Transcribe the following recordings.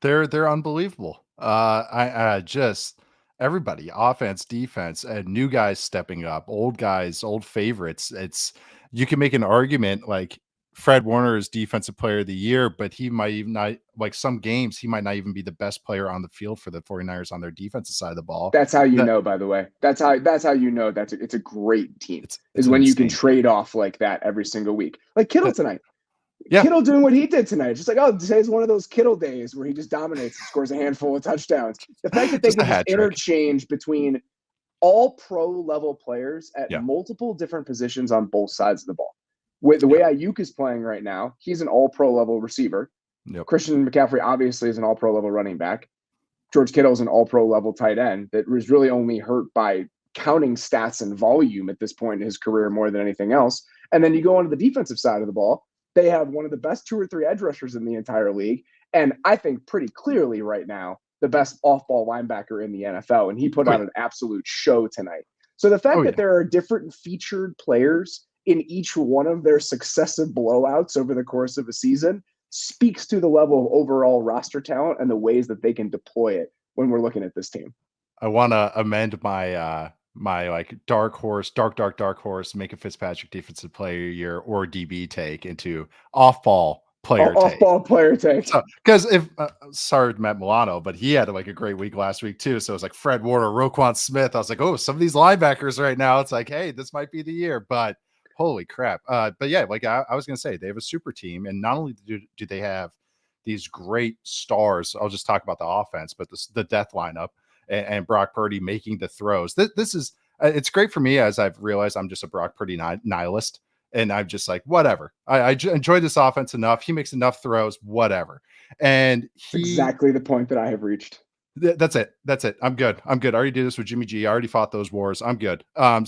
They're unbelievable. I just everybody, offense, defense, and new guys stepping up, old guys, old favorites. It's you can make an argument like Fred Warner is defensive player of the year, but he might even not like some games, he might not even be the best player on the field for the 49ers on their defensive side of the ball. That's how you That know, by the way. That's how you know it's a great team, it's is an when you can insane team. trade off like that every single week. Like Kittle That tonight. yeah, Kittle doing what he did tonight. It's just like, oh, today's one of those Kittle days where he just dominates and scores a handful of touchdowns. The fact that they just a can just hat trick. interchange between all pro level players at Yeah, multiple different positions on both sides of the ball. With the way yeah, Ayuk is playing right now, he's an all pro level receiver. yep. Christian McCaffrey obviously is an all pro level running back. George Kittle is an all pro level tight end that was really only hurt by counting stats and volume at this point in his career more than anything else. And then you go onto the defensive side of the ball, they have one of the best two or three edge rushers in the entire league. And I think pretty clearly right now, the best off ball linebacker in the NFL. And he put Oh on yeah, an absolute show tonight. So the oh fact that yeah. there are different featured players in each one of their successive blowouts over the course of a season speaks to the level of overall roster talent and the ways that they can deploy it when we're looking at this team. I wanna amend my, my, like, dark horse, make a Fitzpatrick defensive player of the year or DB take into off-ball player Off take. ball player take. So, because if sorry to Matt Milano, but he had, like, a great week last week too, so it's like Fred Warner, Roquan Smith, I was like, "Oh, some of these linebackers right now, it's like, hey, this might be the year," but holy crap. But yeah, like, I was gonna say, they have a super team, and not only do they have these great stars, I'll just talk about the offense, but the death lineup and Brock Purdy making the throws. This is it's great for me as I've realized I'm just a Brock Purdy nihilist, and I'm just like whatever. I enjoy this offense enough. He makes enough throws, whatever. And It's he exactly the point that I have reached. that's it. That's it. I'm good. I'm good. I already did this with Jimmy G. I already fought those wars. I'm good. But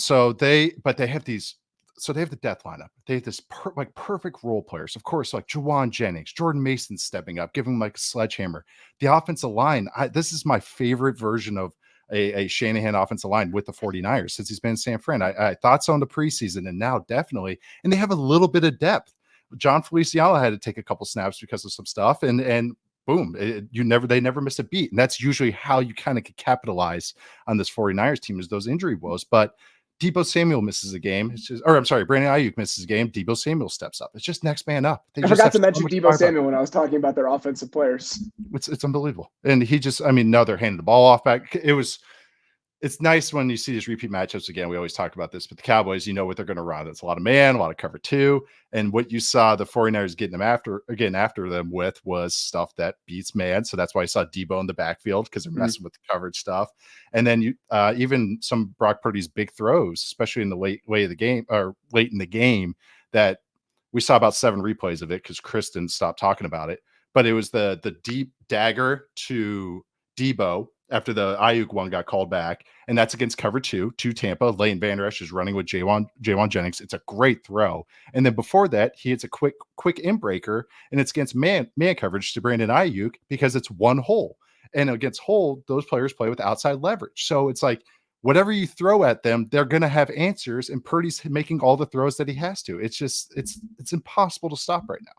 they have these. So they have the death lineup. They have this like perfect role players. Of course, like Jawan Jennings, Jordan Mason stepping up, giving him like a sledgehammer. The offensive line. This is my favorite version of a Shanahan offensive line with the 49ers since he's been in San Fran. I thought so in the preseason, and now definitely. And they have a little bit of depth. John Feliciano had to take a couple snaps because of some stuff, and boom, they never miss a beat. And that's usually how you kind of capitalize on this 49ers team is those injury woes. But Debo Samuel misses a game. It's just, or I'm sorry, Brandon Ayuk misses a game. Debo Samuel steps up. It's just next man up. They I just forgot have to so mention much Debo firepower. Samuel when I was talking about their offensive players. It's unbelievable. And he just, I mean, no, they're handing the ball off back. It's nice when you see these repeat matchups again. We always talk about this, but the Cowboys, you know what they're going to run. It's a lot of man, a lot of cover two. And what you saw the 49ers getting them after them with was stuff that beats man. So that's why you saw Debo in the backfield because they're messing with the coverage stuff. And then you even some Brock Purdy's big throws, especially in the late of the game or late in the game, that we saw about 7 replays of it because Kristen stopped talking about it. But it was the deep dagger to Debo after the Ayuk one got called back, and that's against cover to Tampa. Leighton Vander Esch is running with Jaywan Jennings. It's a great throw. And then before that, he hits a quick inbreaker, and it's against man coverage to Brandon Ayuk because it's one hole. And against hole, those players play with outside leverage. So it's like whatever you throw at them, they're going to have answers, and Purdy's making all the throws that he has to. It's just it's impossible to stop right now.